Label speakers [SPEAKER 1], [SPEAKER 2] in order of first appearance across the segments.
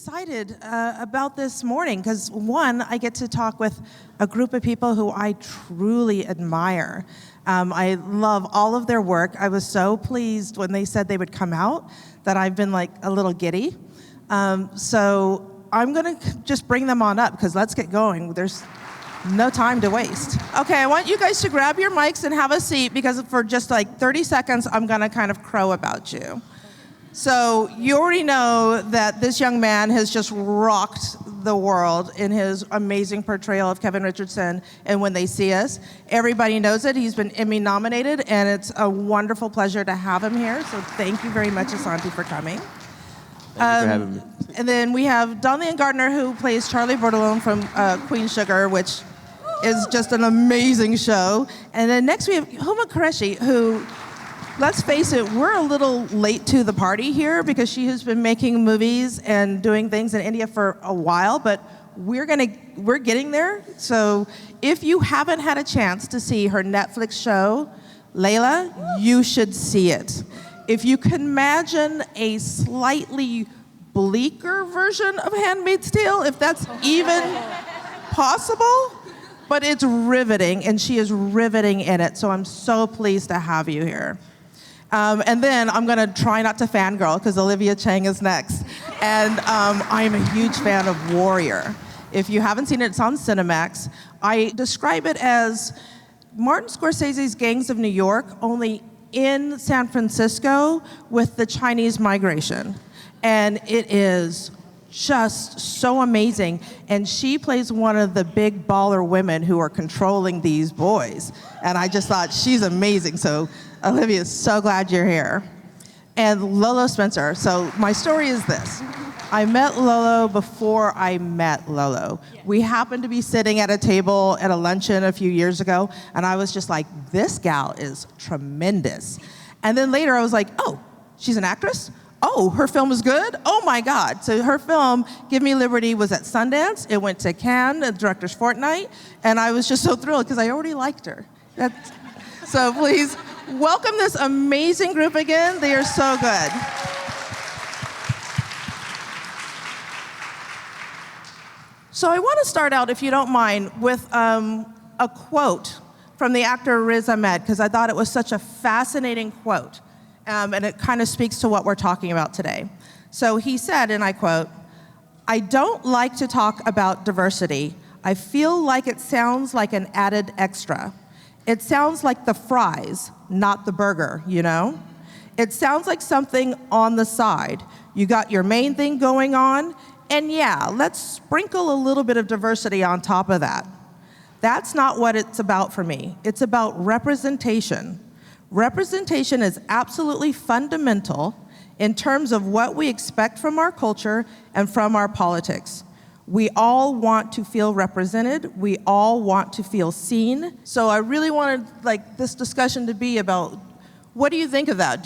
[SPEAKER 1] excited about this morning because, one, I get to talk with a group of people who I truly admire. I love all of their work. I was so pleased when they said they would come out that I've been like a little giddy. So I'm gonna just bring them on up because let's get going. There's no time to waste. Okay, I want you guys to grab your mics and have a seat because for just like 30 seconds, I'm gonna kind of crow about you. So you already know that this young man has just rocked the world in his amazing portrayal of Kevin Richardson in When They See Us. Everybody knows it. He's been Emmy nominated, and it's a wonderful pleasure to have him here. So thank you very much, Asante, for coming.
[SPEAKER 2] Thank you for having me.
[SPEAKER 1] And then we have Dawn-Lyen Gardner, who plays Charlie Bordelon from Queen Sugar, which is just an amazing show. And then next we have Huma Qureshi, who, let's face it, we're a little late to the party here because she has been making movies and doing things in India for a while, but we're getting there. So if you haven't had a chance to see her Netflix show, Leila, you should see it. If you can imagine a slightly bleaker version of Handmaid's Tale, if that's even possible, but it's riveting, and she is riveting in it, so I'm so pleased to have you here. And then I'm gonna try not to fangirl, because Olivia Cheng is next. And I'm a huge fan of Warrior. If you haven't seen it, it's on Cinemax. I describe it as Martin Scorsese's Gangs of New York, only in San Francisco with the Chinese migration. And it is just so amazing. And she plays one of the big baller women who are controlling these boys. And I just thought, she's amazing. So Olivia, so glad you're here. And Lolo Spencer. So my story is this. I met Lolo before I met Lolo. We happened to be sitting at a table at a luncheon a few years ago, and I was just like, this gal is tremendous. And then later I was like, oh, she's an actress? Oh, her film is good? Oh my God. So her film, Give Me Liberty, was at Sundance. It went to Cannes, the Director's Fortnight, and I was just so thrilled because I already liked her. So please, welcome this amazing group again. They are so good. So I want to start out, if you don't mind, with a quote from the actor Riz Ahmed, because I thought it was such a fascinating quote, and it kind of speaks to what we're talking about today. So he said, and I quote, "I don't like to talk about diversity. I feel like it sounds like an added extra. It sounds like the fries, not the burger, you know? It sounds like something on the side. You got your main thing going on, and yeah, let's sprinkle a little bit of diversity on top of that. That's not what it's about for me. It's about representation. Representation is absolutely fundamental in terms of what we expect from our culture and from our politics. We all want to feel represented. We all want to feel seen. So I really wanted this discussion to be about, what do you think of that?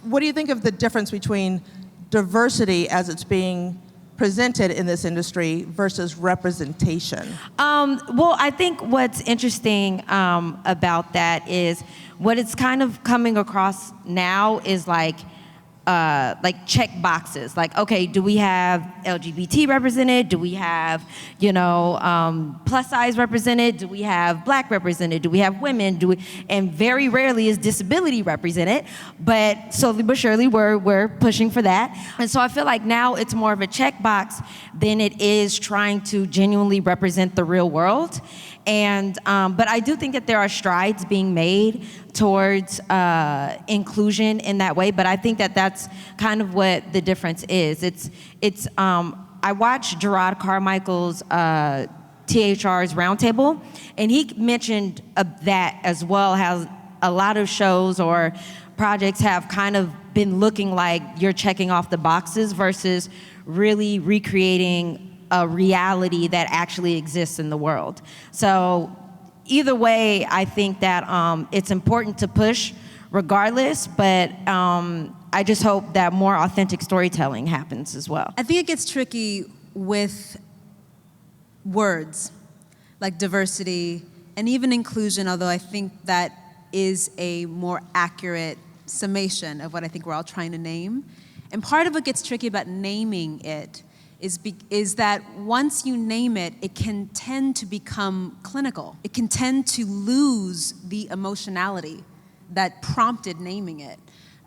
[SPEAKER 1] What do you think of the difference between diversity as it's being presented in this industry versus representation?
[SPEAKER 3] Well, I think what's interesting about that is what it's kind of coming across now is like check boxes. Like, okay, do we have LGBT represented? Do we have, plus size represented? Do we have Black represented? Do we have women? And very rarely is disability represented, but slowly but surely we're pushing for that. And so I feel like now it's more of a checkbox than it is trying to genuinely represent the real world. And but I do think that there are strides being made towards inclusion in that way. But I think that that's kind of what the difference is. It's I watched Gerard Carmichael's THR's Roundtable, and he mentioned that as well, how a lot of shows or projects have kind of been looking like you're checking off the boxes versus really recreating a reality that actually exists in the world. So either way, I think that it's important to push regardless, but I just hope that more authentic storytelling happens as well.
[SPEAKER 4] I think it gets tricky with words like diversity and even inclusion, although I think that is a more accurate summation of what I think we're all trying to name. And part of what gets tricky about naming it is that once you name it, it can tend to become clinical. It can tend to lose the emotionality that prompted naming it.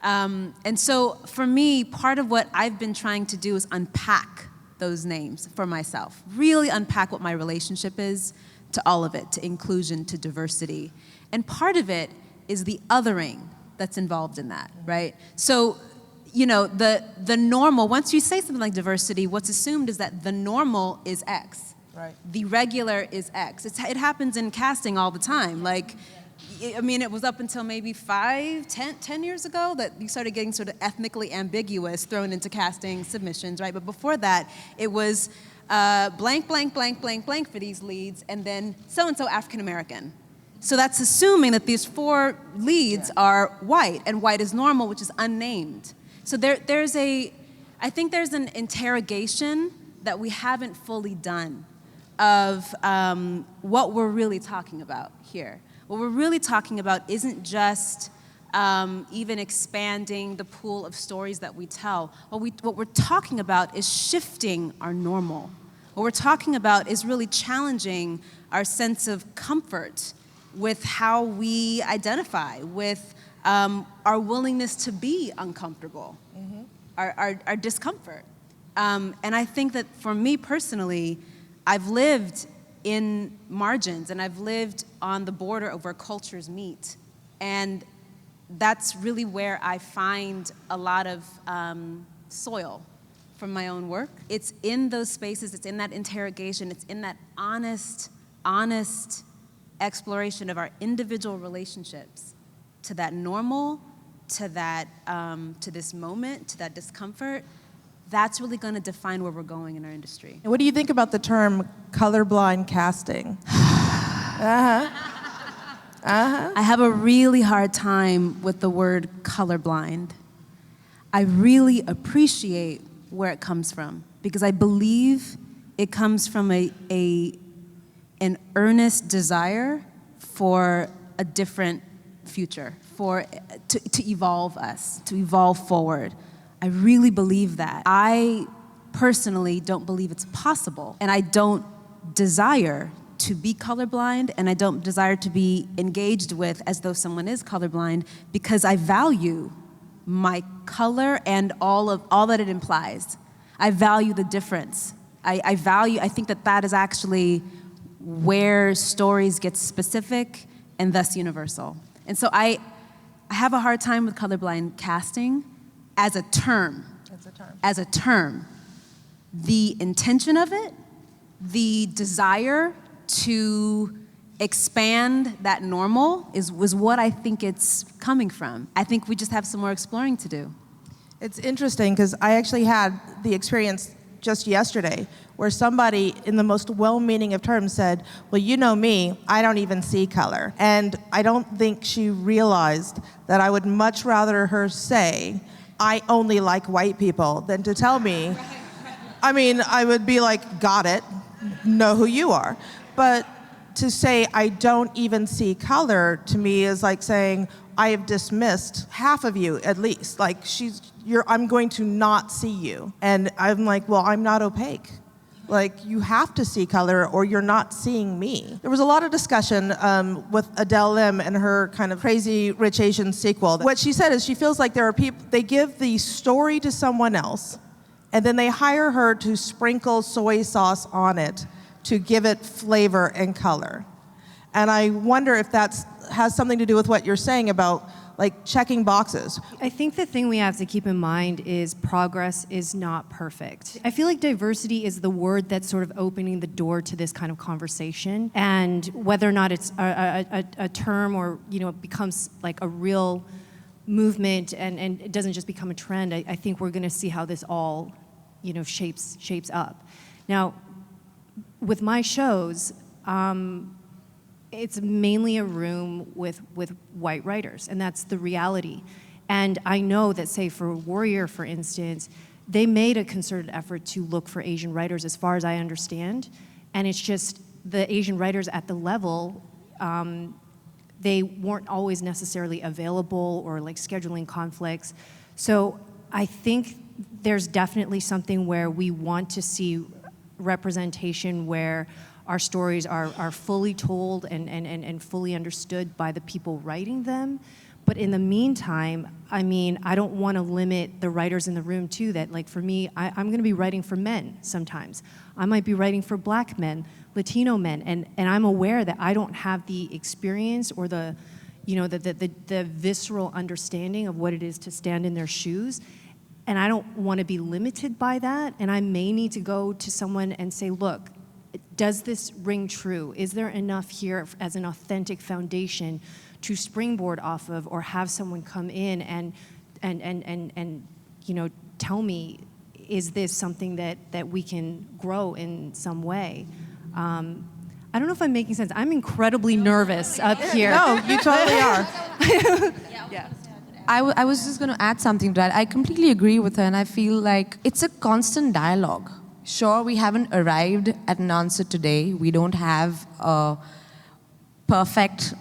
[SPEAKER 4] And so for me, part of what I've been trying to do is unpack those names for myself. Really unpack what my relationship is to all of it, to inclusion, to diversity. And part of it is the othering that's involved in that, right? So, you know, the normal, once you say something like diversity, what's assumed is that the normal is X.
[SPEAKER 1] Right.
[SPEAKER 4] The regular is X. It happens in casting all the time. Like, I mean, it was up until maybe 10 years ago that you started getting sort of ethnically ambiguous thrown into casting submissions, right? But before that, it was blank, blank, blank, blank, blank for these leads, and then so-and-so African-American. So that's assuming that these 4 leads are white, and white is normal, which is unnamed. So I think there's an interrogation that we haven't fully done of what we're really talking about here. What we're really talking about isn't just even expanding the pool of stories that we tell. What we're talking about is shifting our normal. What we're talking about is really challenging our sense of comfort with how we identify, with our willingness to be uncomfortable, our discomfort. And I think that for me personally, I've lived in margins and I've lived on the border of where cultures meet. And that's really where I find a lot of soil from my own work. It's in those spaces, it's in that interrogation, it's in that honest exploration of our individual relationships to that normal, to that, to this moment, to that discomfort. That's really going to define where we're going in our industry.
[SPEAKER 1] What do you think about the term colorblind casting?
[SPEAKER 4] I have a really hard time with the word colorblind. I really appreciate where it comes from because I believe it comes from an earnest desire for a different future, to evolve us, to evolve forward. I really believe that. I personally don't believe it's possible, and I don't desire to be colorblind, and I don't desire to be engaged with as though someone is colorblind because I value my color and all that it implies. I value the difference. I think that is actually where stories get specific and thus universal. And so I have a hard time with colorblind casting as a term. As a term. The intention of it, the desire to expand that normal was what I think it's coming from. I think we just have some more exploring to do.
[SPEAKER 1] It's interesting because I actually had the experience just yesterday where somebody in the most well-meaning of terms said, well, you know me, I don't even see color. And I don't think she realized that I would much rather her say, I only like white people than to tell me. I mean, I would be like, got it, know who you are. But to say I don't even see color to me is like saying I have dismissed half of you at least. Like I'm going to not see you. And I'm like, well, I'm not opaque. Like you have to see color or you're not seeing me. There was a lot of discussion with Adele Lim and her kind of crazy Rich Asian sequel. What she said is she feels like there are people, they give the story to someone else and then they hire her to sprinkle soy sauce on it to give it flavor and color. And I wonder if that has something to do with what you're saying about like checking boxes.
[SPEAKER 5] I think the thing we have to keep in mind is progress is not perfect. I feel like diversity is the word that's sort of opening the door to this kind of conversation. And whether or not it's a term or, you know, it becomes like a real movement and it doesn't just become a trend, I think we're gonna see how this all, you know, shapes up. Now, with my shows, it's mainly a room with white writers, and that's the reality. And I know that, say, for Warrior, for instance, they made a concerted effort to look for Asian writers, as far as I understand, and it's just the Asian writers at the level, they weren't always necessarily available or like scheduling conflicts. So I think there's definitely something where we want to see representation where our stories are fully told and fully understood by the people writing them. But in the meantime, I mean, I don't want to limit the writers in the room too, that like for me, I'm going to be writing for men sometimes. I might be writing for Black men, Latino men, and I'm aware that I don't have the experience or the visceral understanding of what it is to stand in their shoes. And I don't want to be limited by that. And I may need to go to someone and say, look, does this ring true? Is there enough here as an authentic foundation to springboard off of, or have someone come in and tell me, is this something that we can grow in some way? I don't know if I'm making sense. I'm incredibly nervous up here.
[SPEAKER 1] No, you totally are.
[SPEAKER 6] I was just going to add something to that. I completely agree with her, and I feel like it's a constant dialogue. Sure, we haven't arrived at an answer today. We don't have a perfect,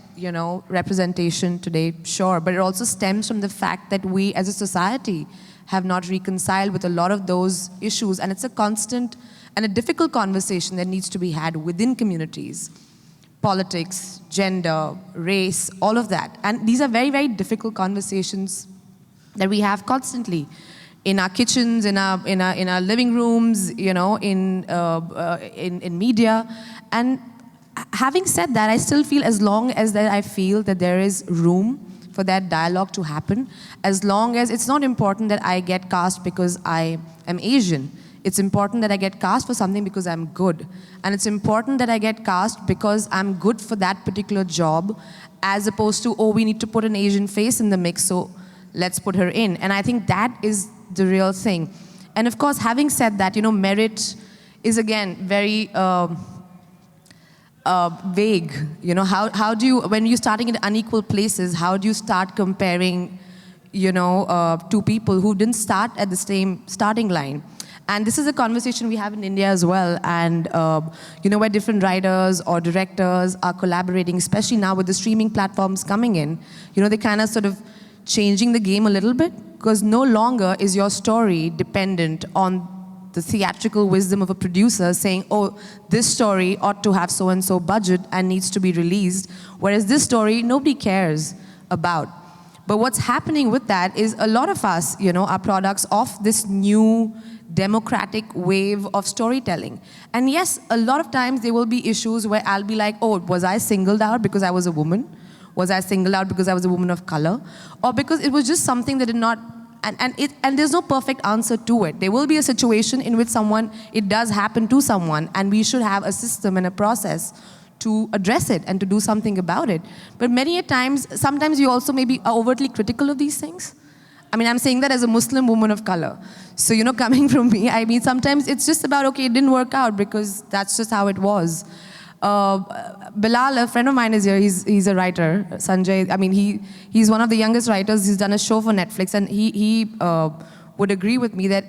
[SPEAKER 6] representation today, sure. But it also stems from the fact that we, as a society, have not reconciled with a lot of those issues, and it's a constant and a difficult conversation that needs to be had within communities. Politics, gender, race, all of that. And these are very, very difficult conversations that we have constantly in our kitchens, in our living rooms, in media. And having said that, I still feel as long as that I feel that there is room for that dialogue to happen, as long as it's not important that I get cast because I am Asian. It's important that I get cast for something because I'm good. And it's important that I get cast because I'm good for that particular job, as opposed to, we need to put an Asian face in the mix, so let's put her in. And I think that is the real thing. And of course, having said that, merit is again very vague. How do you, when you're starting in unequal places, how do you start comparing, two people who didn't start at the same starting line? And this is a conversation we have in India as well. And, where different writers or directors are collaborating, especially now with the streaming platforms coming in, they kind of sort of changing the game a little bit, because no longer is your story dependent on the theatrical wisdom of a producer saying, this story ought to have so-and-so budget and needs to be released, whereas this story nobody cares about. But what's happening with that is a lot of us, are products of this new democratic wave of storytelling. And yes, a lot of times there will be issues where I'll be like, was I singled out because I was a woman? Was I singled out because I was a woman of color? Or because it was just something that did not, and there's no perfect answer to it. There will be a situation in which it does happen to someone, and we should have a system and a process to address it and to do something about it. But many a times, sometimes you also maybe are overtly critical of these things. I mean, I'm saying that as a Muslim woman of color. So, coming from me, I mean, sometimes it's just about, it didn't work out because that's just how it was. Bilal, a friend of mine, is here. He's a writer, Sanjay. I mean, he's one of the youngest writers. He's done a show for Netflix, and he would agree with me that,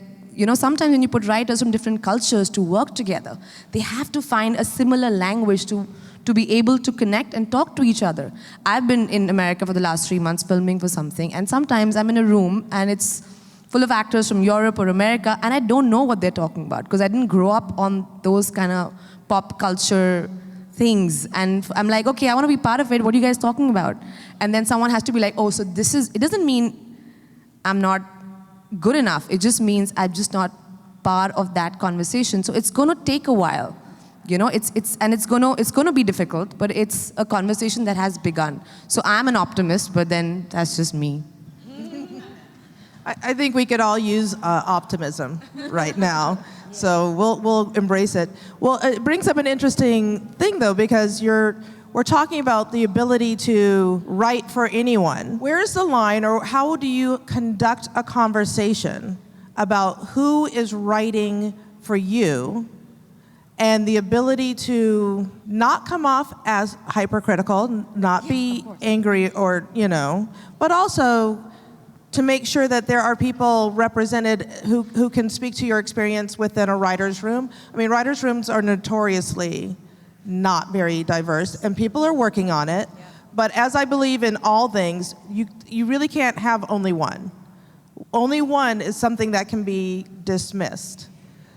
[SPEAKER 6] sometimes when you put writers from different cultures to work together, they have to find a similar language to be able to connect and talk to each other. I've been in America for the last 3 months filming for something, and sometimes I'm in a room and it's full of actors from Europe or America, and I don't know what they're talking about because I didn't grow up on those kind of pop culture things. And I'm like, okay, I want to be part of it. What are you guys talking about? And then someone has to be like, so it doesn't mean I'm not good enough. It just means I'm just not part of that conversation. So it's going to take a while. It's going to be difficult, but it's a conversation that has begun. So I'm an optimist, but then that's just me.
[SPEAKER 1] I think we could all use optimism right now. So we'll embrace it. Well, it brings up an interesting thing, though, because we're talking about the ability to write for anyone. Where is the line, or how do you conduct a conversation about who is writing for you, and the ability to not come off as hypercritical, not be angry or, but also to make sure that there are people represented who can speak to your experience within a writer's room. I mean, writer's rooms are notoriously not very diverse, and people are working on it. Yeah. But as I believe in all things, you really can't have only one. only one is something that can be dismissed.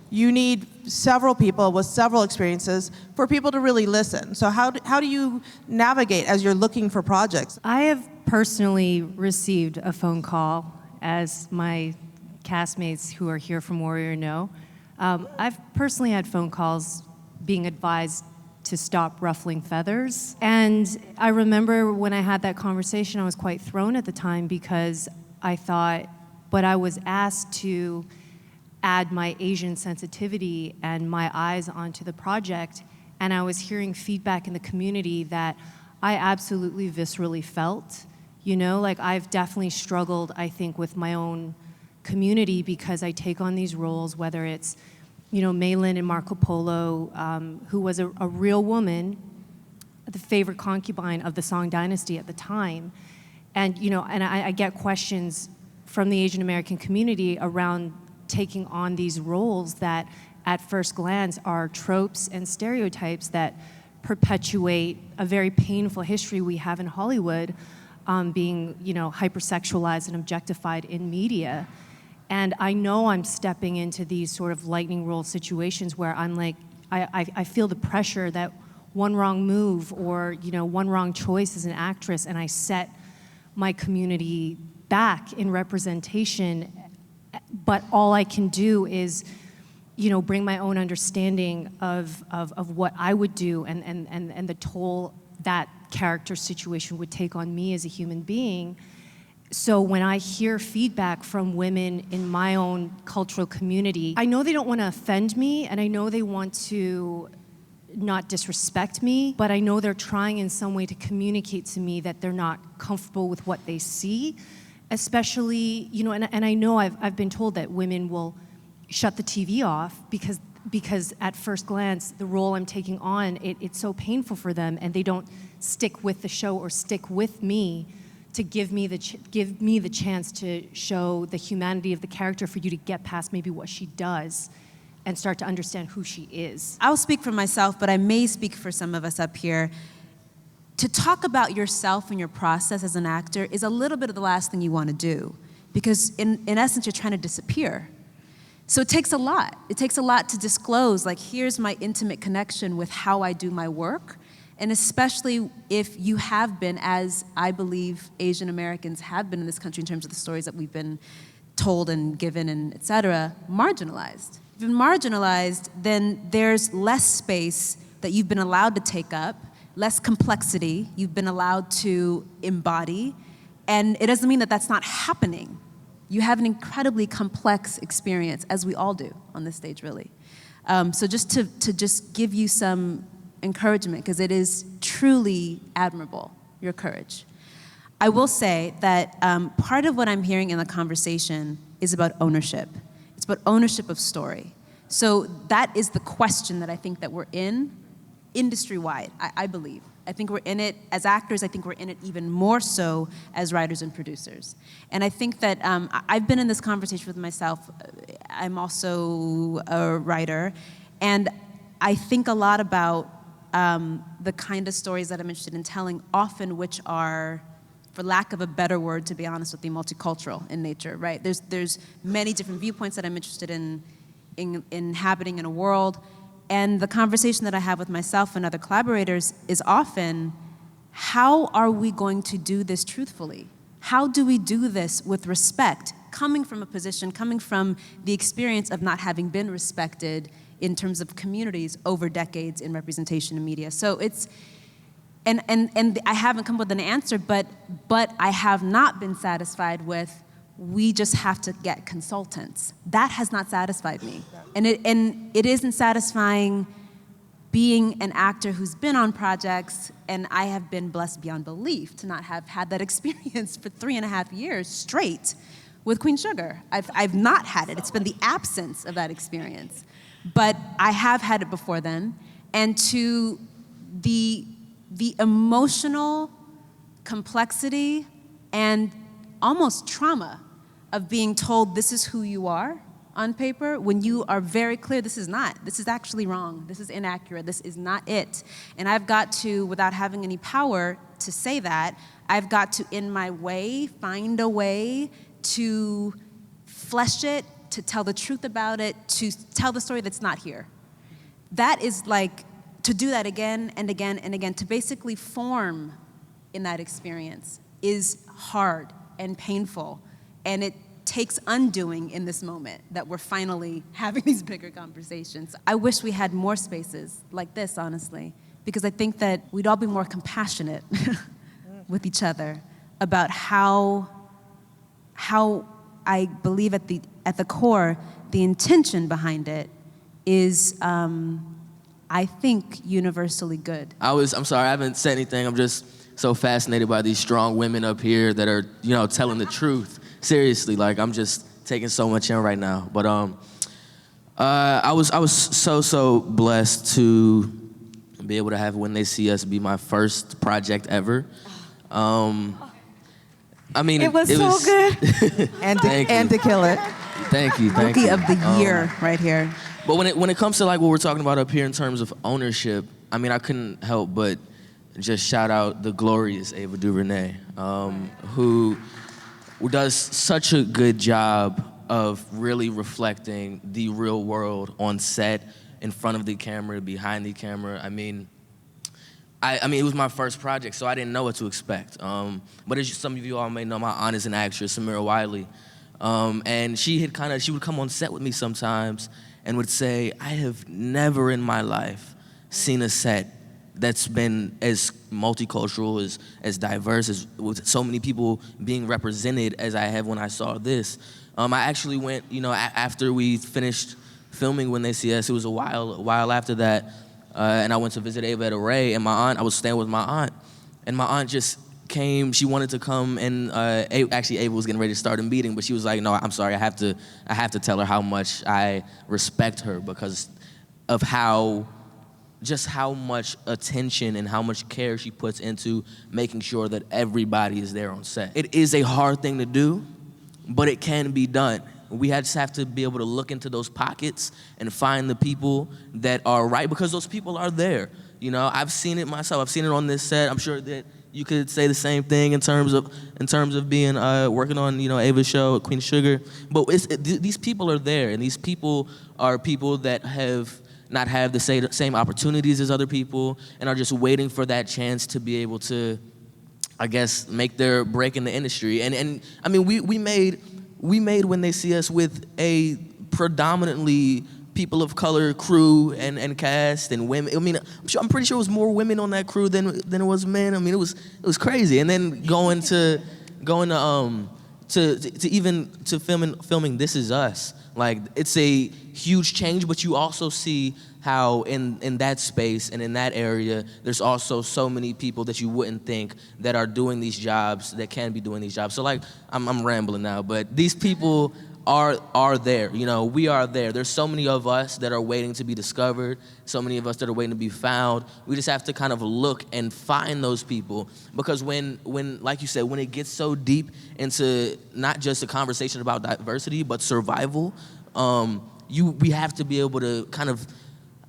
[SPEAKER 1] You need several people with several experiences for people to really listen. So how do you navigate as you're looking for projects?
[SPEAKER 5] I have personally received a phone call, as my castmates who are here from Warrior know. I've personally had phone calls being advised to stop ruffling feathers. And I remember when I had that conversation, I was quite thrown at the time because I thought, but I was asked to add my Asian sensitivity and my eyes onto the project, and I was hearing feedback in the community that I absolutely viscerally felt. You know, like I've definitely struggled, I think, with my own community because I take on these roles, whether it's, you know, Maylin in Marco Polo, who was a real woman, the favorite concubine of the Song Dynasty at the time. And, you know, and I get questions from the Asian American community around taking on these roles that at first glance are tropes and stereotypes that perpetuate a very painful history we have in Hollywood, being, you know, hypersexualized and objectified in media. And I know I'm stepping into these sort of lightning role situations where I'm like, I feel the pressure that one wrong move or, you know, one wrong choice as an actress, and I set my community back in representation. But all I can do is, you know, bring my own understanding of what I would do and the toll that character situation would take on me as a human being. So when I hear feedback from women in my own cultural community, I know they don't want to offend me, and I know they want to not disrespect me, but I know they're trying in some way to communicate to me that they're not comfortable with what they see. Especially, you know, and I know I've been told that women will shut the TV off because at first glance, the role I'm taking on, it's so painful for them, and they don't stick with the show or stick with me to give me the chance to show the humanity of the character for you to get past maybe what she does and start to understand who she is.
[SPEAKER 4] I'll speak for myself, but I may speak for some of us up here. To talk about yourself and your process as an actor is a little bit of the last thing you want to do, because in essence, you're trying to disappear. So it takes a lot. It takes a lot to disclose, like, here's my intimate connection with how I do my work, and especially if you have been, as I believe Asian Americans have been in this country in terms of the stories that we've been told and given and et cetera, marginalized. If you've been marginalized, then there's less space that you've been allowed to take up, less complexity you've been allowed to embody, and it doesn't mean that that's not happening. You have an incredibly complex experience, as we all do on this stage, really. So just to just give you some encouragement, because it is truly admirable, your courage. I will say that part of what I'm hearing in the conversation is about ownership. It's about ownership of story. So that is the question that I think that we're in, industry-wide, I believe. I think we're in it as actors. I think we're in it even more so as writers and producers. And I think that I've been in this conversation with myself. I'm also a writer. And I think a lot about the kind of stories that I'm interested in telling, often which are, for lack of a better word, to be honest with you, multicultural in nature, right? There's many different viewpoints that I'm interested in inhabiting in a world. And the conversation that I have with myself and other collaborators is often, how are we going to do this truthfully? How do we do this with respect, coming from a position, coming from the experience of not having been respected in terms of communities over decades in representation in media? So it's, and I haven't come up with an answer, but I have not been satisfied with, we just have to get consultants. That has not satisfied me. And it isn't satisfying being an actor who's been on projects, and I have been blessed beyond belief to not have had that experience for 3.5 years straight with Queen Sugar. I've not had it. It's been the absence of that experience. But I have had it before then. And to the emotional complexity and almost trauma of being told this is who you are on paper, when you are very clear, this is actually wrong, this is inaccurate, this is not it. And I've got to, without having any power to say that, I've got to, in my way, find a way to flesh it, to tell the truth about it, to tell the story that's not here. That is like, to do that again and again and again, to basically form in that experience is hard and painful. And it takes undoing in this moment that we're finally having these bigger conversations. I wish we had more spaces like this, honestly, because I think that we'd all be more compassionate with each other about how I believe at the core, the intention behind it is, I think, universally good.
[SPEAKER 2] I'm sorry, I haven't said anything. I'm just so fascinated by these strong women up here that are, telling the truth. Seriously, like, I'm just taking so much in right now. But I was so blessed to be able to have When They See Us be my first project ever. I mean,
[SPEAKER 3] it was so good.
[SPEAKER 1] and to kill it.
[SPEAKER 2] Thank you.
[SPEAKER 4] Rookie of the year right here.
[SPEAKER 2] But when it comes to like what we're talking about up here in terms of ownership, I mean, I couldn't help but just shout out the glorious Ava DuVernay, who does such a good job of really reflecting the real world on set, in front of the camera, behind the camera. I mean, it was my first project, so I didn't know what to expect. But as some of you all may know, my aunt is an actress, Samira Wiley. And she would come on set with me sometimes and would say, I have never in my life seen a set that's been as multicultural, as diverse, as with so many people being represented as I have when I saw this. I actually went, after we finished filming When They See Us, it was a while after that, and I went to visit Ava at Array, and I was staying with my aunt, and my aunt just came. She wanted to come, and actually Ava was getting ready to start a meeting, but she was like, "No, I'm sorry, I have to tell her how much I respect her because of how much attention and how much care she puts into making sure that everybody is there on set. It is a hard thing to do, but it can be done. We just have to be able to look into those pockets and find the people that are right, because those people are there. I've seen it myself. I've seen it on this set. I'm sure that you could say the same thing in terms of being working on Ava's show, Queen Sugar. But these people are there, and these people are people that have not have the same opportunities as other people, and are just waiting for that chance to be able to, I guess, make their break in the industry. And I mean, we made When They See Us with a predominantly people of color crew and cast and women. I mean, I'm pretty sure it was more women on that crew than it was men. I mean, it was crazy. And then going to filming This Is Us. Like, it's a huge change, but you also see how in that space and in that area, there's also so many people that you wouldn't think that are doing these jobs, that can be doing these jobs. So like, I'm rambling now, but these people are there. We are there. There's so many of us that are waiting to be discovered, so many of us that are waiting to be found. We just have to kind of look and find those people, because when like you said, when it gets so deep into not just a conversation about diversity, but survival, we have to be able to kind of,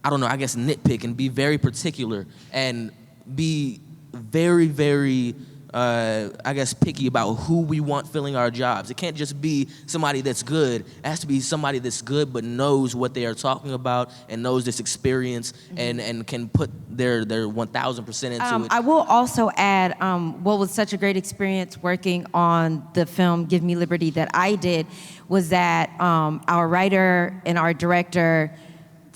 [SPEAKER 2] I don't know, I guess nitpick and be very particular and be very, very I guess, picky about who we want filling our jobs. It can't just be somebody that's good. It has to be somebody that's good but knows what they are talking about and knows this experience and can put their 1,000% into it.
[SPEAKER 3] I will also add what was such a great experience working on the film Give Me Liberty that I did was that our writer and our director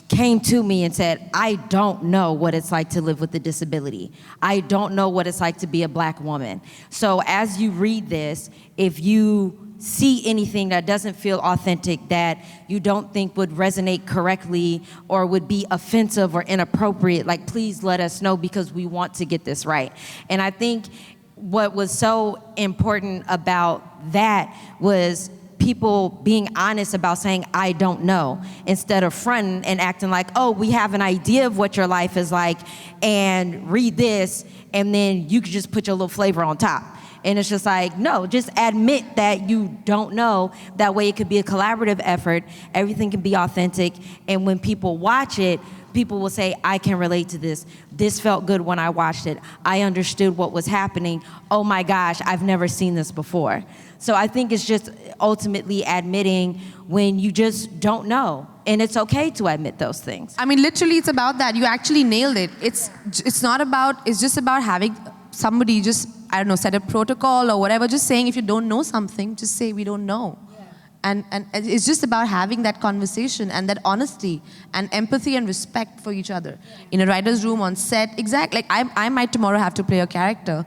[SPEAKER 3] came to me and said, I don't know what it's like to live with a disability. I don't know what it's like to be a Black woman. So as you read this, if you see anything that doesn't feel authentic, that you don't think would resonate correctly or would be offensive or inappropriate, like, please let us know, because we want to get this right. And I think what was so important about that was people being honest about saying, I don't know, instead of fronting and acting like, oh, we have an idea of what your life is like, and read this, and then you could just put your little flavor on top. And it's just like, no, just admit that you don't know. That way it could be a collaborative effort. Everything can be authentic. And when people watch it, people will say, I can relate to this. This felt good when I watched it. I understood what was happening. Oh my gosh, I've never seen this before. So I think it's just ultimately admitting when you just don't know. And it's okay to admit those things.
[SPEAKER 6] I mean, literally, it's about that. You actually nailed it. It's just about having somebody just, I don't know, set a protocol or whatever, just saying if you don't know something, just say we don't know. And it's just about having that conversation and that honesty and empathy and respect for each other. In a writer's room, on set, exactly. Like I might tomorrow have to play a character,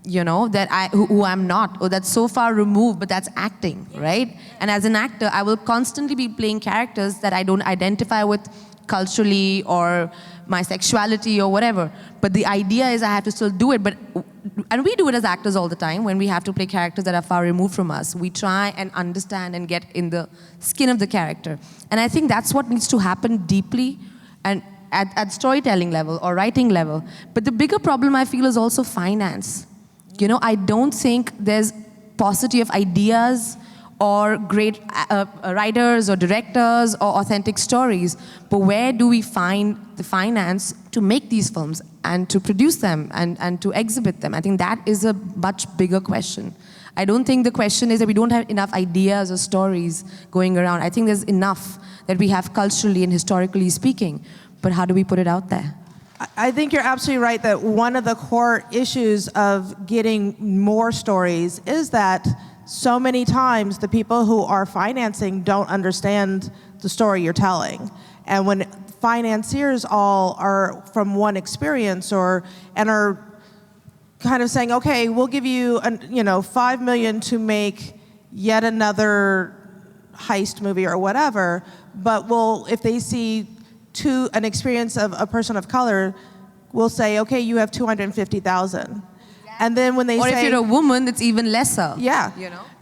[SPEAKER 6] that who I'm not, or that's so far removed, but that's acting, right? And as an actor, I will constantly be playing characters that I don't identify with culturally or my sexuality or whatever. But the idea is I have to still do it. And we do it as actors all the time when we have to play characters that are far removed from us. We try and understand and get in the skin of the character. And I think that's what needs to happen deeply and at storytelling level or writing level. But the bigger problem I feel is also finance. I don't think there's paucity of ideas or great writers or directors or authentic stories, but where do we find the finance to make these films and to produce them and to exhibit them? I think that is a much bigger question. I don't think the question is that we don't have enough ideas or stories going around. I think there's enough that we have culturally and historically speaking, but how do we put it out there?
[SPEAKER 1] I think you're absolutely right that one of the core issues of getting more stories is that so many times the people who are financing don't understand the story you're telling. And when financiers all are from one experience and are kind of saying, okay, we'll give you $5 million to make yet another heist movie or whatever, but if they see an experience of a person of color, we'll say, okay, you have 250,000. And then when they
[SPEAKER 6] or
[SPEAKER 1] say,
[SPEAKER 6] if you're a woman, it's even lesser.
[SPEAKER 1] Yeah.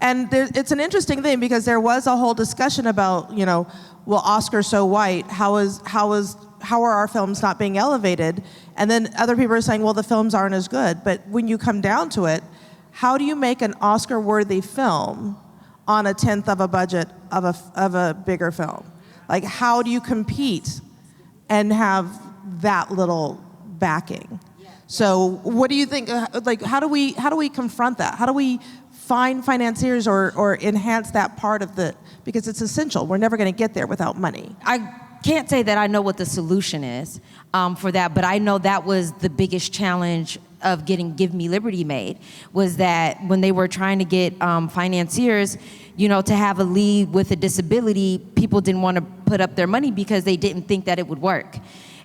[SPEAKER 1] And it's an interesting thing because there was a whole discussion about, well, Oscar's so white, how are our films not being elevated? And then other people are saying, well, the films aren't as good. But when you come down to it, how do you make an Oscar-worthy film on a tenth of a budget of a bigger film? Like, how do you compete and have that little backing? So what do you think, how do we confront that? How do we find financiers or enhance that part of because it's essential. We're never going to get there without money.
[SPEAKER 3] I can't say that I know what the solution is for that, but I know that was the biggest challenge of getting Give Me Liberty made, was that when they were trying to get financiers, to have a lead with a disability, people didn't want to put up their money because they didn't think that it would work.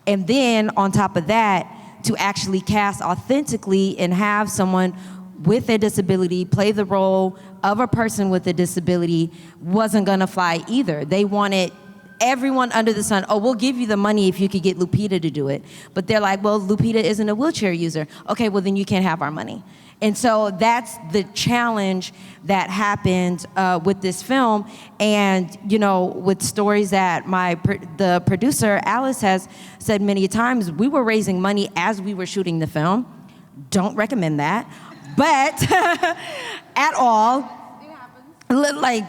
[SPEAKER 3] And then on top of that, to actually cast authentically and have someone with a disability play the role of a person with a disability wasn't gonna fly either. They wanted everyone under the sun, oh, we'll give you the money if you could get Lupita to do it. But they're like, well, Lupita isn't a wheelchair user. Okay, well then you can't have our money. And so that's the challenge that happened with this film. And, with stories that the producer, Alice, has said many times, we were raising money as we were shooting the film. Don't recommend that. But at all, it happens. Like,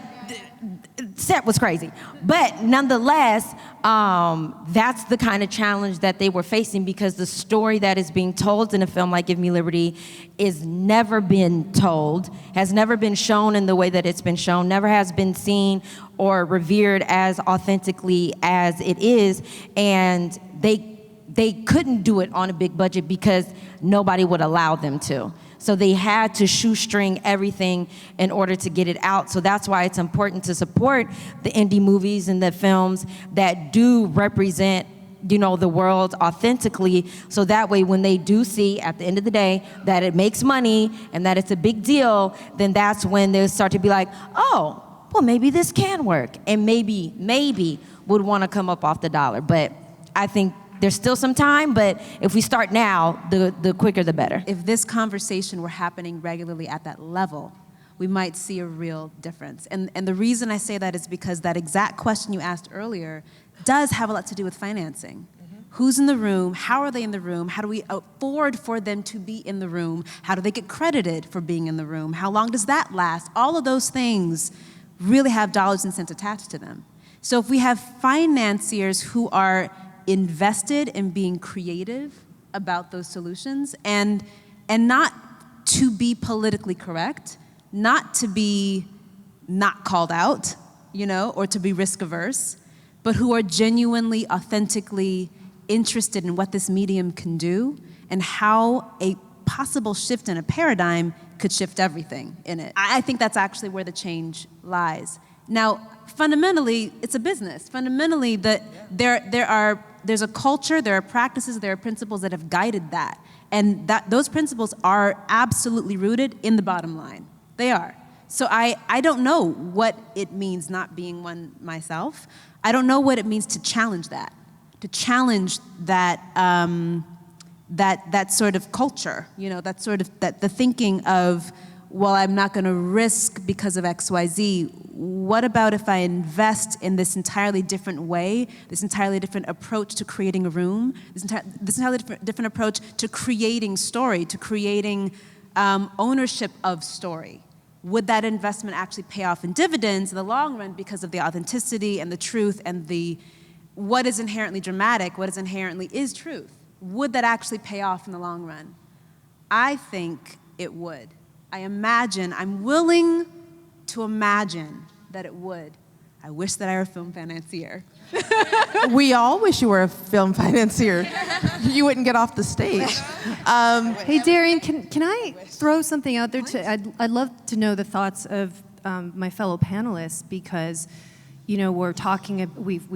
[SPEAKER 3] set was crazy. But nonetheless, that's the kind of challenge that they were facing, because the story that is being told in a film like Give Me Liberty is never been told, has never been shown in the way that it's been shown, never has been seen or revered as authentically as it is. And they couldn't do it on a big budget because nobody would allow them to. So they had to shoestring everything in order to get it out. So that's why it's important to support the indie movies and the films that do represent, the world authentically. So that way, when they do see at the end of the day that it makes money and that it's a big deal, then that's when they start to be like, oh, well, maybe this can work. And maybe would want to come up off the dollar. But I think there's still some time, but if we start now, the quicker the better.
[SPEAKER 4] If this conversation were happening regularly at that level, we might see a real difference. And the reason I say that is because that exact question you asked earlier does have a lot to do with financing. Mm-hmm. Who's in the room? How are they in the room? How do we afford for them to be in the room? How do they get credited for being in the room? How long does that last? All of those things really have dollars and cents attached to them. So if we have financiers who are invested in being creative about those solutions and not to be politically correct, not to be not called out, or to be risk averse, but who are genuinely, authentically interested in what this medium can do and how a possible shift in a paradigm could shift everything in it. I think that's actually where the change lies. Now, fundamentally, it's a business. Fundamentally, there's a culture, there are practices, there are principles that have guided that. And those principles are absolutely rooted in the bottom line. They are. So I don't know what it means not being one myself. I don't know what it means to challenge that, that sort of culture, that sort of the thinking of, well, I'm not going to risk because of X, Y, Z. What about if I invest in this entirely different way, this entirely different approach to creating a room, this entirely different approach to creating story, to creating ownership of story? Would that investment actually pay off in dividends in the long run because of the authenticity and the truth and what is inherently dramatic, what is inherently is truth? Would that actually pay off in the long run? I think it would. I'm willing to imagine that it would. I wish that I were a film financier.
[SPEAKER 1] We all wish you were a film financier. You wouldn't get off the stage.
[SPEAKER 5] Hey, Darrien, can I throw something out there? I'd love to know the thoughts of my fellow panelists because, we've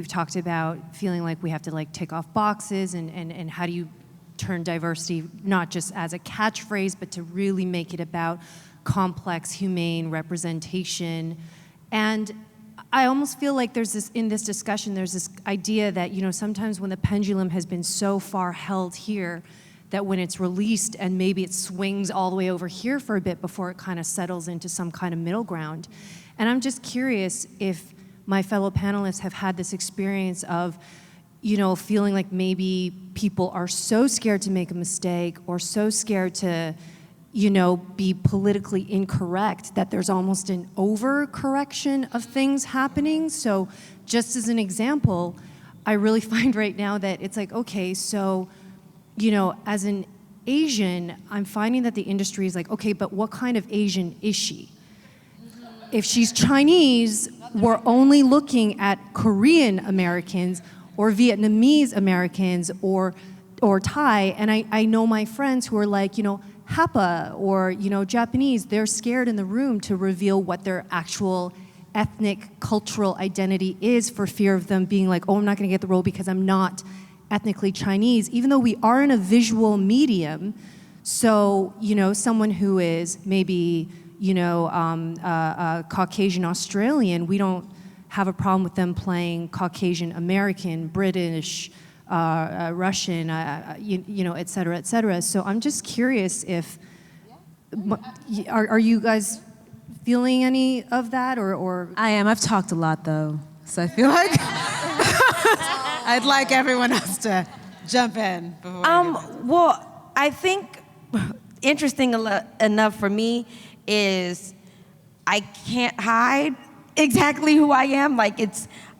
[SPEAKER 5] talked about feeling like we have to tick off boxes and how do you turn diversity not just as a catchphrase, but to really make it about complex, humane representation. And I almost feel like in this discussion, there's this idea that, sometimes when the pendulum has been so far held here, that when it's released and maybe it swings all the way over here for a bit before it kind of settles into some kind of middle ground. And I'm just curious if my fellow panelists have had this experience of, feeling like maybe people are so scared to make a mistake or so scared to, be politically incorrect that there's almost an overcorrection of things happening. So just as an example, I really find right now that it's like, okay, so, as an Asian, I'm finding that the industry is like, okay, but what kind of Asian is she? If she's Chinese, we're only looking at Korean Americans or Vietnamese Americans or Thai. And I know my friends who are like, Hapa or, Japanese, they're scared in the room to reveal what their actual ethnic, cultural identity is for fear of them being like, oh, I'm not gonna get the role because I'm not ethnically Chinese, even though we are in a visual medium. So, someone who is maybe, Caucasian Australian, we don't have a problem with them playing Caucasian American, British, Russian, et cetera, et cetera. So I'm just curious if, are you guys feeling any of that or?
[SPEAKER 4] I am. I've talked a lot though, so I feel like I'd like everyone else to jump in.
[SPEAKER 3] Well, I think interesting enough for me is I can't hide exactly who I am.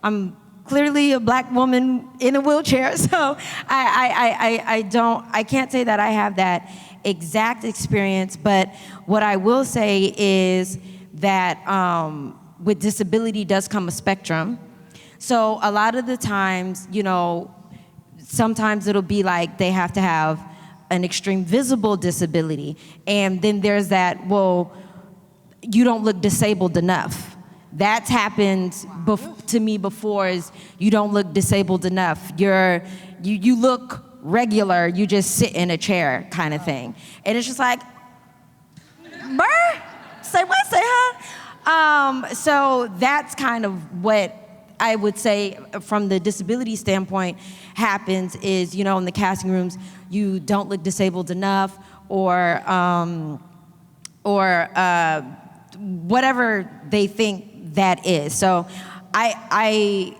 [SPEAKER 3] I'm clearly a Black woman in a wheelchair, so I can't say that I have that exact experience, but what I will say is that with disability does come a spectrum. So a lot of the times, sometimes it'll be like they have to have an extreme visible disability, and then there's that, well, you don't look disabled enough. That's happened to me before, is you don't look disabled enough. You look regular, you just sit in a chair kind of thing. And it's just like, brr, say what, say huh? So that's kind of what I would say from the disability standpoint happens is, in the casting rooms, you don't look disabled enough or whatever they think that is. So I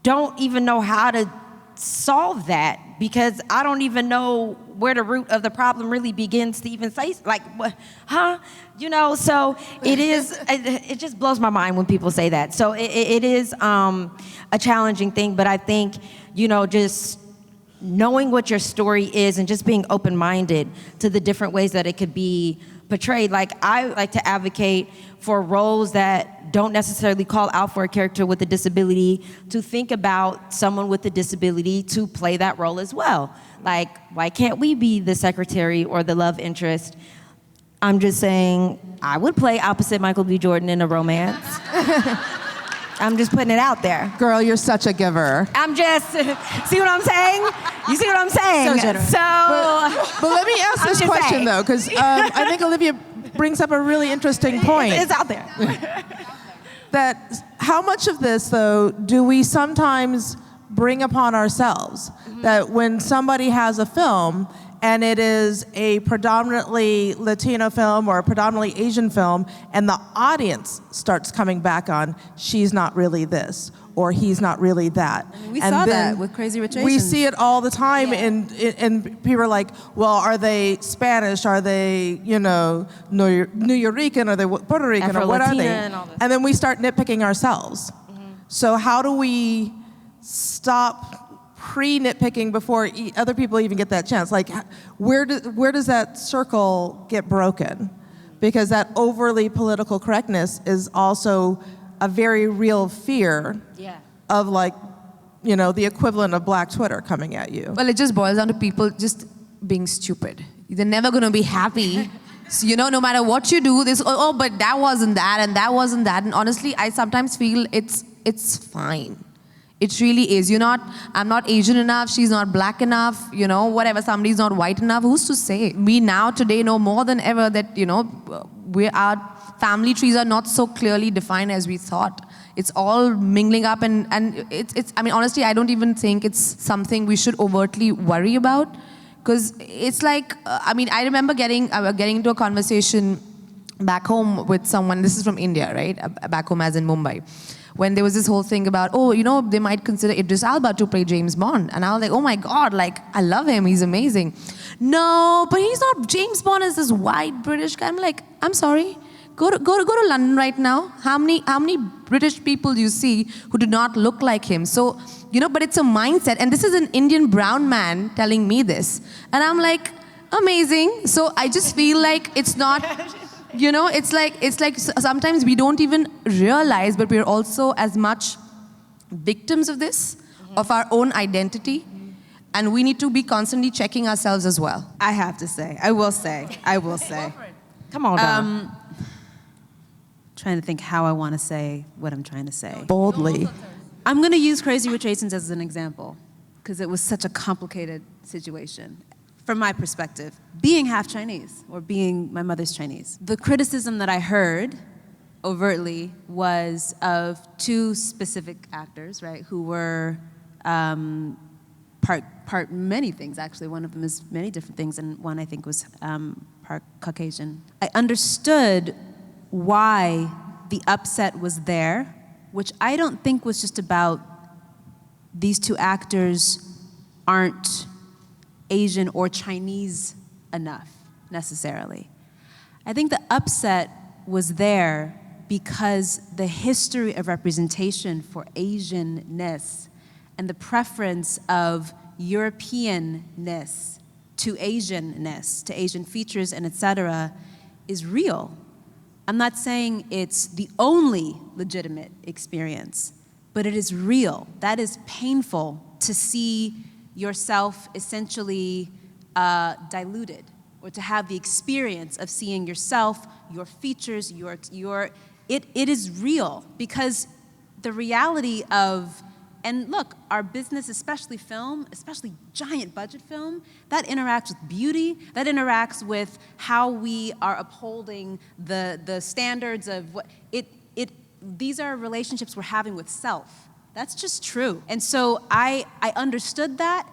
[SPEAKER 3] don't even know how to solve that because I don't even know where the root of the problem really begins to even say, like, what, huh? You know, so it is, it just blows my mind when people say that. So it is a challenging thing, but I think, you know, just knowing what your story is and just being open-minded to the different ways that it could be portrayed. Like, I like to advocate for roles that don't necessarily call out for a character with a disability, to think about someone with a disability to play that role as well. Like, why can't we be the secretary or the love interest? I'm just saying, I would play opposite Michael B. Jordan in a romance. I'm just putting it out there.
[SPEAKER 1] Girl, you're such a giver.
[SPEAKER 3] I'm just, see what I'm saying? You see what I'm saying?
[SPEAKER 4] So generous.
[SPEAKER 1] But let me ask this
[SPEAKER 3] just
[SPEAKER 1] question,
[SPEAKER 3] saying.
[SPEAKER 1] though, because I think Olivia brings up a really interesting point.
[SPEAKER 3] It's out there.
[SPEAKER 1] That how much of this, though, do we sometimes bring upon ourselves? That when somebody has a film and it is a predominantly Latino film or a predominantly Asian film, and the audience starts coming back on, she's not really this, or he's not really that.
[SPEAKER 4] We
[SPEAKER 1] and
[SPEAKER 4] saw
[SPEAKER 1] then
[SPEAKER 4] that with Crazy Rich
[SPEAKER 1] We
[SPEAKER 4] Asians.
[SPEAKER 1] see it all the time, and people are like, well, are they Spanish? Are they, you know, New Yorican? Are they Puerto Rican? Or what are they?
[SPEAKER 3] Afro-Latina and all this.
[SPEAKER 1] And then we start nitpicking ourselves. So how do we stop pre-nitpicking before other people even get that chance? Like, where does that circle get broken? Because that overly political correctness is also a very real fear of, like, you know, the equivalent of Black Twitter coming at you.
[SPEAKER 6] Well, it just boils down to people just being stupid. They're never going to be happy. So, you know, no matter what you do, this, oh, but that wasn't that, and that wasn't that. And honestly, I sometimes feel it's fine. It really is. I'm not Asian enough, she's not Black enough, you know, whatever, somebody's not white enough, who's to say? We now today know more than ever that, you know, our family trees are not so clearly defined as we thought. It's all mingling up, and it's I mean, honestly, I don't even think it's something we should overtly worry about, because it's like, I mean, I remember getting into a conversation back home with someone, this is from India, right? Back home as in Mumbai. When there was this whole thing about, oh, you know, they might consider Idris Elba to play James Bond. And I was like, oh my God, like, I love him, he's amazing. No, but he's not, James Bond is this white British guy. I'm like, I'm sorry, go to London right now. How many British people do you see who do not look like him? So, you know, but it's a mindset. And this is an Indian brown man telling me this. And I'm like, amazing. So I just feel like it's not... You know, it's like sometimes we don't even realize, but we're also as much victims of this, of our own identity, and we need to be constantly checking ourselves as well.
[SPEAKER 4] I will say.
[SPEAKER 3] Come on, Dawn.
[SPEAKER 4] Trying to think how I want to say what I'm trying to say.
[SPEAKER 1] Boldly.
[SPEAKER 4] I'm going to use Crazy Rich Asians as an example, because it was such a complicated situation. From my perspective, being half Chinese, or being my mother's Chinese, the criticism that I heard overtly was of two specific actors, right, who were part many things, actually. One of them is many different things, and one I think was part Caucasian. I understood why the upset was there, which I don't think was just about these two actors aren't Asian or Chinese enough, necessarily. I think the upset was there because the history of representation for Asianness and the preference of Europeanness to Asianness, to Asian features and et cetera, is real. I'm not saying it's the only legitimate experience, but it is real. That is painful to see yourself essentially diluted, or to have the experience of seeing yourself, your features, it is real, because the reality of, and look, our business, especially film, especially giant budget film, that interacts with beauty, that interacts with how we are upholding the standards of what, these are relationships we're having with self. That's just true. And so I understood that,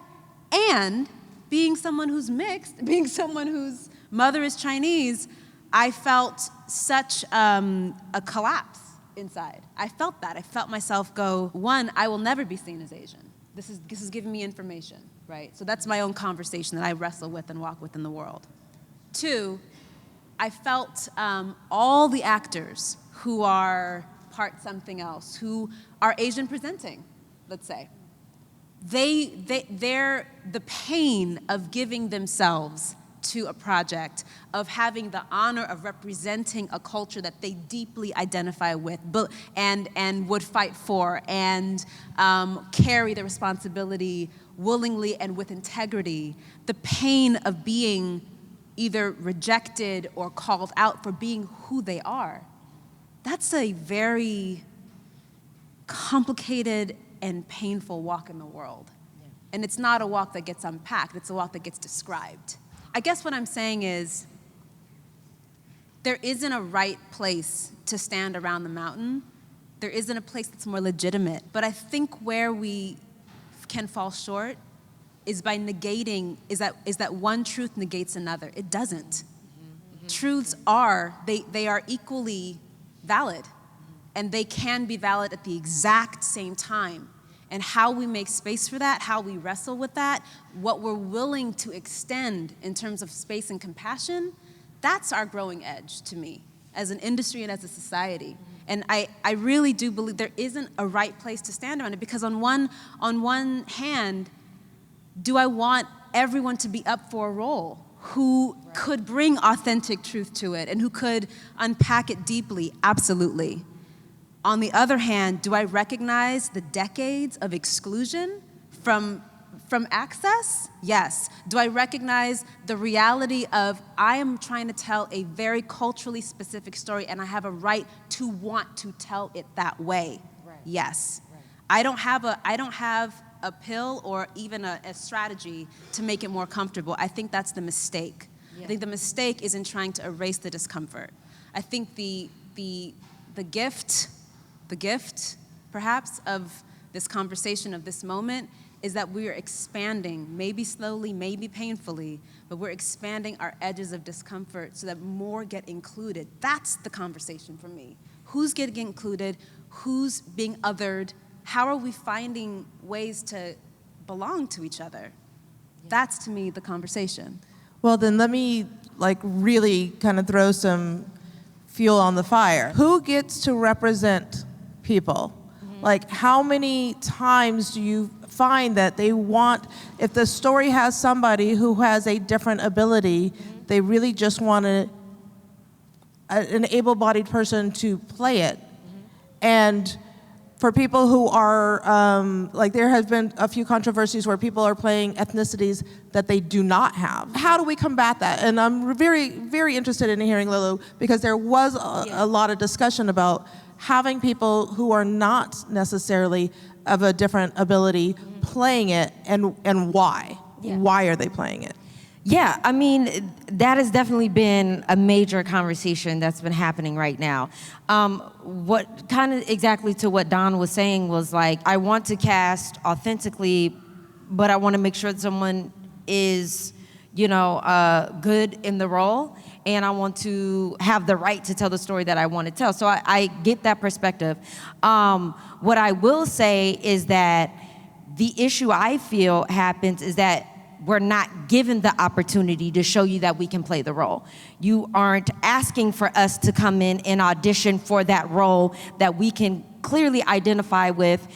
[SPEAKER 4] and being someone who's mixed, being someone whose mother is Chinese, I felt such a collapse inside. I felt that. I felt myself go, one, I will never be seen as Asian. This is giving me information, right? So that's my own conversation that I wrestle with and walk with in the world. 2, I felt all the actors who are part something else, who are Asian presenting, let's say, they're the pain of giving themselves to a project, of having the honor of representing a culture that they deeply identify with and would fight for and carry the responsibility willingly and with integrity. The pain of being either rejected or called out for being who they are. That's a very complicated and painful walk in the world. Yeah. And it's not a walk that gets unpacked, it's a walk that gets described. I guess what I'm saying is there isn't a right place to stand around the mountain. There isn't a place that's more legitimate. But I think where we can fall short is by negating, is that one truth negates another. It doesn't. Mm-hmm. Truths are, they are equally valid. And they can be valid at the exact same time. And how we make space for that, how we wrestle with that, what we're willing to extend in terms of space and compassion, that's our growing edge to me, as an industry and as a society. And I really do believe there isn't a right place to stand around it, because on one hand, do I want everyone to be up for a role who could bring authentic truth to it and who could unpack it deeply? Absolutely. On the other hand, do I recognize the decades of exclusion from access? Yes. Do I recognize the reality of I am trying to tell a very culturally specific story and I have a right to want to tell it that way? Right. Yes. Right. I don't have a pill or even a strategy to make it more comfortable. I think that's the mistake. Yeah. I think the mistake is in trying to erase the discomfort. I think the gift, perhaps, of this conversation, of this moment, is that we are expanding, maybe slowly, maybe painfully, but we're expanding our edges of discomfort so that more get included. That's the conversation for me. Who's getting included? Who's being othered? How are we finding ways to belong to each other? That's, to me, the conversation.
[SPEAKER 1] Well, then let me really kind of throw some fuel on the fire. Who gets to represent people? Mm-hmm. How many times do you find that they want, if the story has somebody who has a different ability, mm-hmm. they really just want an able-bodied person to play it. Mm-hmm. And for people who are, there has been a few controversies where people are playing ethnicities that they do not have. How do we combat that? And I'm very, very interested in hearing Lolo, because there was a lot of discussion about having people who are not necessarily of a different ability playing it, and why. Yeah. Why are they playing it?
[SPEAKER 3] Yeah, I mean, that has definitely been a major conversation that's been happening right now. What kind of exactly to what Dawn was saying was I want to cast authentically, but I want to make sure that someone is, good in the role, and I want to have the right to tell the story that I want to tell. So I get that perspective. What I will say is that the issue I feel happens is that we're not given the opportunity to show you that we can play the role. You aren't asking for us to come in and audition for that role that we can clearly identify with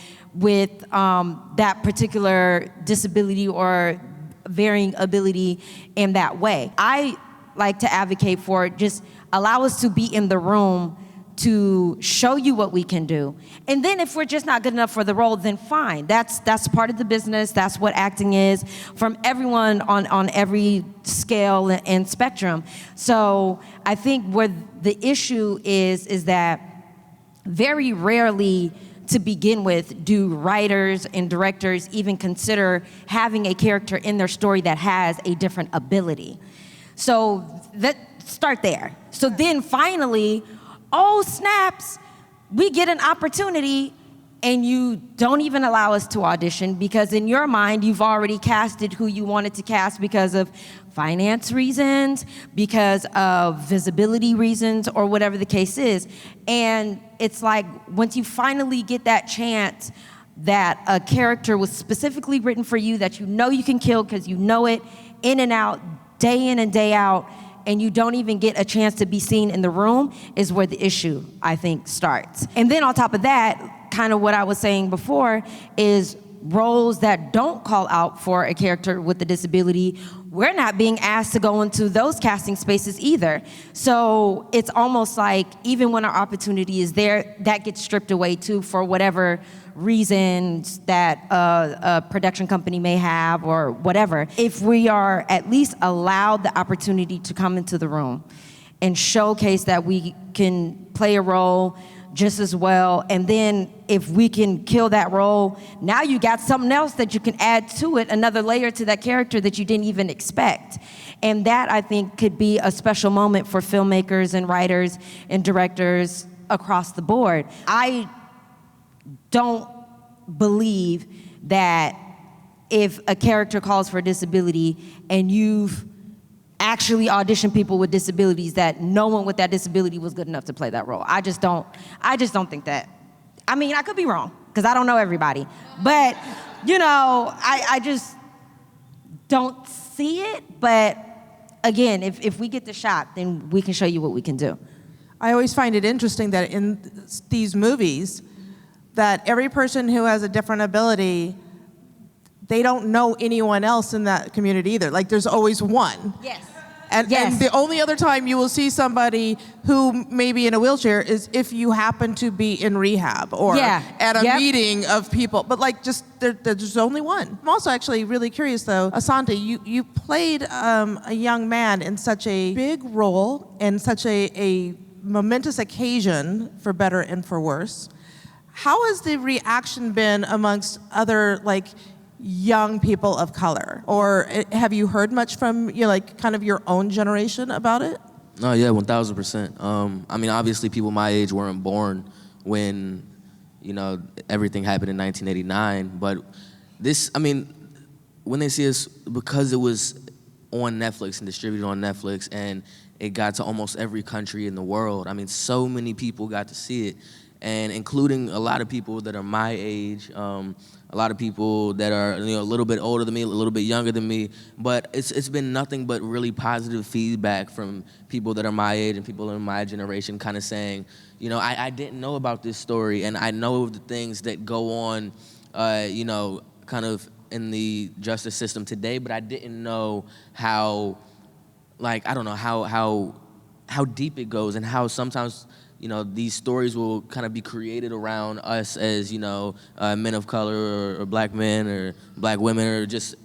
[SPEAKER 3] that particular disability or varying ability in that way. I like to advocate for just allow us to be in the room to show you what we can do. And then if we're just not good enough for the role, then fine. That's part of the business. That's what acting is from everyone on every scale and spectrum. So I think where the issue is that very rarely to begin with do writers and directors even consider having a character in their story that has a different ability. So start there. So then finally, oh, snaps, we get an opportunity and you don't even allow us to audition because in your mind, you've already casted who you wanted to cast because of finance reasons, because of visibility reasons, or whatever the case is. And it's once you finally get that chance, that a character was specifically written for you that you know you can kill because you know it in and out, day in and day out, and you don't even get a chance to be seen in the room is where the issue, I think, starts. And then on top of that, kind of what I was saying before is roles that don't call out for a character with a disability, we're not being asked to go into those casting spaces either. So it's almost like even when our opportunity is there, that gets stripped away too for whatever reasons that a production company may have or whatever. If we are at least allowed the opportunity to come into the room and showcase that we can play a role just as well, and then if we can kill that role, now you got something else that you can add to it, another layer to that character that you didn't even expect. And that, I think, could be a special moment for filmmakers and writers and directors across the board. I don't believe that if a character calls for a disability and you've actually audition people with disabilities, that no one with that disability was good enough to play that role. I just don't think that. I mean, I could be wrong, because I don't know everybody. But, you know, I just don't see it. But again, if we get the shot, then we can show you what we can do.
[SPEAKER 1] I always find it interesting that in these movies, that every person who has a different ability, they don't know anyone else in that community either. Like, there's always one.
[SPEAKER 3] Yes.
[SPEAKER 1] And the only other time you will see somebody who may be in a wheelchair is if you happen to be in rehab or at a meeting of people. But like, just there's only one. I'm also actually really curious though, Asante, you played a young man in such a big role and such a momentous occasion, for better and for worse. How has the reaction been amongst other like young people of color? Or have you heard much from like kind of your own generation about it?
[SPEAKER 2] No, yeah, 1,000%. I mean, obviously people my age weren't born when, everything happened in 1989. But this, I mean, when they see us, because it was on Netflix and distributed on Netflix and it got to almost every country in the world, I mean, so many people got to see it. And including a lot of people that are my age, a lot of people that are a little bit older than me, a little bit younger than me. But it's been nothing but really positive feedback from people that are my age and people in my generation, kind of saying, I didn't know about this story, and I know of the things that go on, kind of in the justice system today, but I didn't know how, like, I don't know how deep it goes, and how sometimes these stories will kind of be created around us as, men of color or black men or black women or just,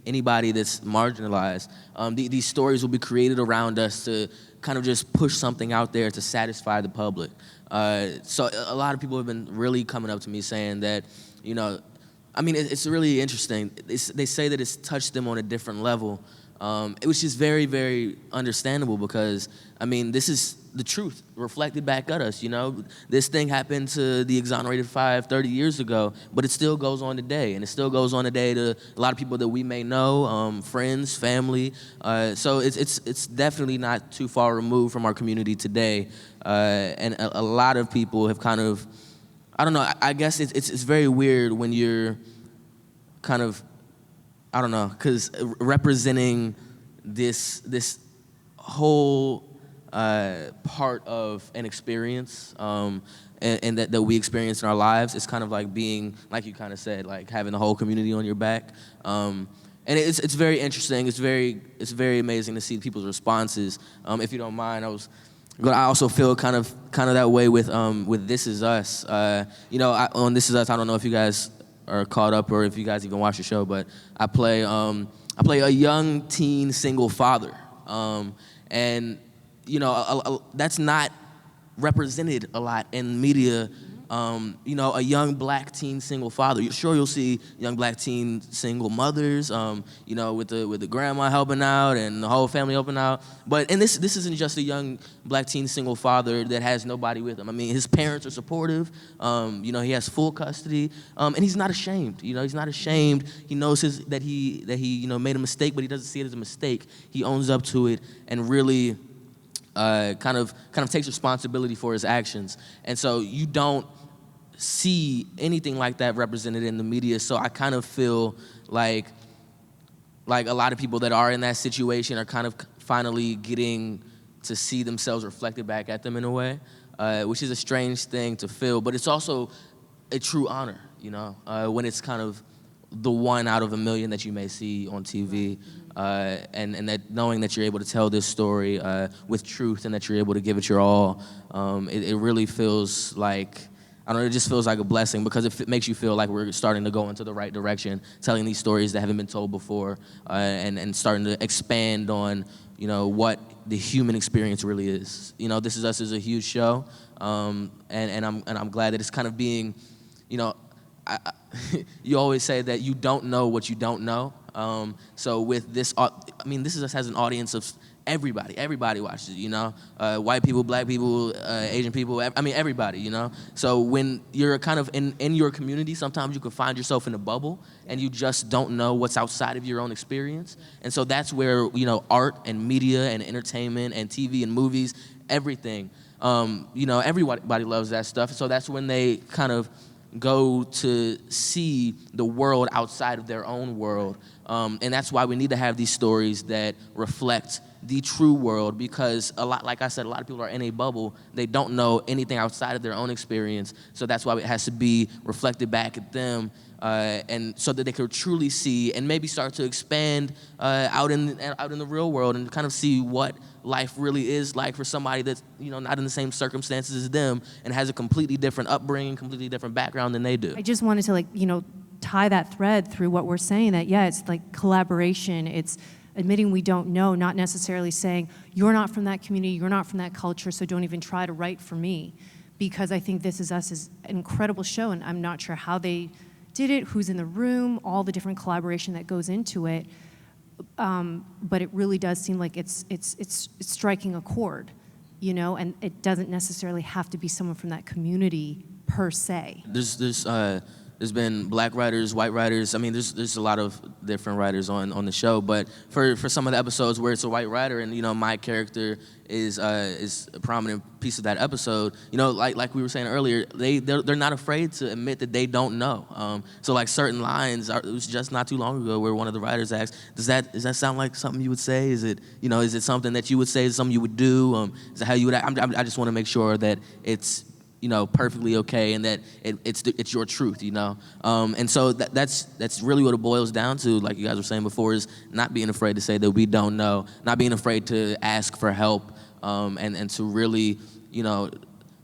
[SPEAKER 2] anybody that's marginalized. These stories will be created around us to kind of just push something out there to satisfy the public. So a lot of people have been really coming up to me saying that, it's really interesting. They say that it's touched them on a different level, which is very, very understandable because, this is the truth reflected back at us, This thing happened to the exonerated 30 years ago, but it still goes on today, and it still goes on today to a lot of people that we may know, friends, family. So it's definitely not too far removed from our community today, and a lot of people have kind of, I don't know, I guess it's very weird when you're kind of, I don't know, because representing this whole part of an experience and that we experience in our lives, it's kind of like being, like you kind of said, like having the whole community on your back. And it's very interesting. It's very amazing to see people's responses. If you don't mind, I also feel kind of that way with This Is Us. On This Is Us, I don't know if you guys are caught up or if you guys even watch the show, but I play a young teen single father, and that's not represented a lot in media. A young black teen single father. Sure, you'll see young black teen single mothers, with the grandma helping out and the whole family helping out. And this isn't just a young black teen single father that has nobody with him. His parents are supportive. He has full custody, and he's not ashamed. He's not ashamed. He knows that he made a mistake, but he doesn't see it as a mistake. He owns up to it and really kind of takes responsibility for his actions. And so you don't see anything like that represented in the media. So I kind of feel like a lot of people that are in that situation are kind of finally getting to see themselves reflected back at them in a way, which is a strange thing to feel, but it's also a true honor, you know, when it's kind of the one out of a million that you may see on TV, and that knowing that you're able to tell this story with truth and that you're able to give it your all, it really feels like, I don't know, it just feels like a blessing because it makes you feel like we're starting to go into the right direction, telling these stories that haven't been told before, and starting to expand on, you know, what the human experience really is. You know, This Is Us is a huge show, and I'm glad that it's kind of being, you know, you always say that you don't know what you don't know. So with this, I mean, This Is Us has an audience of everybody. Everybody watches it, you know? White people, black people, Asian people, I mean, everybody, you know? So when you're kind of in your community, sometimes you can find yourself in a bubble and you just don't know what's outside of your own experience. And so that's where, you know, art and media and entertainment and TV and movies, everything, you know, everybody loves that stuff. So that's when they kind of go to see the world outside of their own world. And that's why we need to have these stories that reflect the true world, because like I said, a lot of people are in a bubble. They don't know anything outside of their own experience. So that's why it has to be reflected back at them, and so that they could truly see and maybe start to expand out in the real world and kind of see what life really is like for somebody that's, you know, not in the same circumstances as them and has a completely different upbringing, completely different background than they do.
[SPEAKER 5] I just wanted to, like, you know, tie that thread through what we're saying, that, yeah, it's like collaboration, it's admitting we don't know, not necessarily saying, you're not from that community, you're not from that culture, so don't even try to write for me. Because I think This Is Us is an incredible show, and I'm not sure how they did it, who's in the room, all the different collaboration that goes into it. But it really does seem like it's striking a chord, you know, and it doesn't necessarily have to be someone from that community per se.
[SPEAKER 2] There's been black writers, white writers. I mean, there's a lot of different writers on the show. But for some of the episodes where it's a white writer, and, you know, my character is a prominent piece of that episode. You know, like we were saying earlier, they're not afraid to admit that they don't know. So like certain lines, it was just not too long ago where one of the writers asked, does that sound like something you would say? Is it, you know, is it something that you would say? Is it something you would do? Is it how you would act? I just want to make sure that it's, you know, perfectly okay, and that it's your truth, you know. And so that's really what it boils down to, like you guys were saying before, is not being afraid to say that we don't know, not being afraid to ask for help, and to really, you know,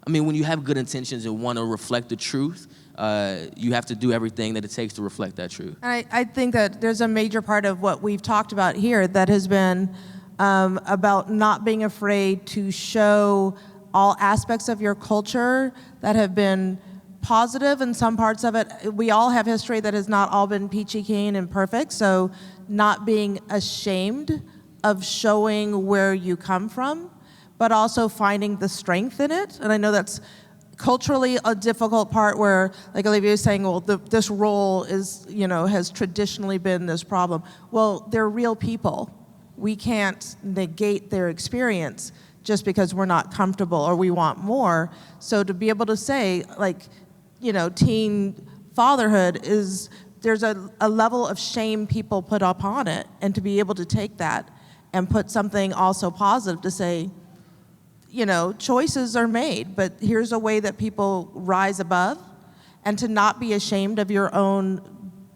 [SPEAKER 2] I mean, when you have good intentions and want to reflect the truth, you have to do everything that it takes to reflect that truth.
[SPEAKER 1] I think that there's a major part of what we've talked about here that has been about not being afraid to show all aspects of your culture that have been positive, and some parts of it, we all have history that has not all been peachy keen and perfect, so not being ashamed of showing where you come from, but also finding the strength in it. And I know that's culturally a difficult part where, like Olivia was saying, well, this role is, you know, has traditionally been this problem. Well, they're real people. We can't negate their experience just because we're not comfortable or we want more. So to be able to say, like, you know, teen fatherhood is, there's a level of shame people put upon it, and to be able to take that and put something also positive to say, you know, choices are made, but here's a way that people rise above, and to not be ashamed of your own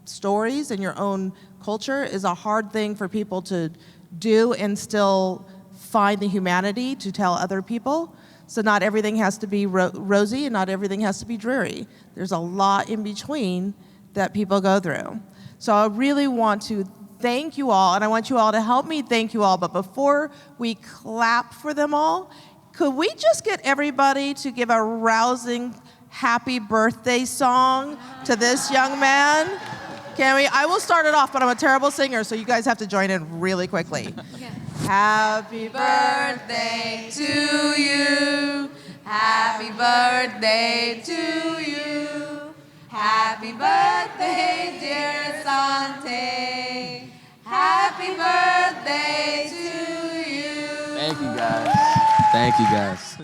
[SPEAKER 1] stories and your own culture is a hard thing for people to do and still find the humanity to tell other people. So not everything has to be rosy and not everything has to be dreary. There's a lot in between that people go through. So I really want to thank you all, and I want you all to help me thank you all. But before we clap for them all, could we just get everybody to give a rousing happy birthday song to this young man? Can we? I will start it off, but I'm a terrible singer, so you guys have to join in really quickly. Okay. Happy birthday to you. Happy birthday to you. Happy birthday, dear Asante. Happy birthday to you.
[SPEAKER 2] Thank you, guys. Thank you, guys.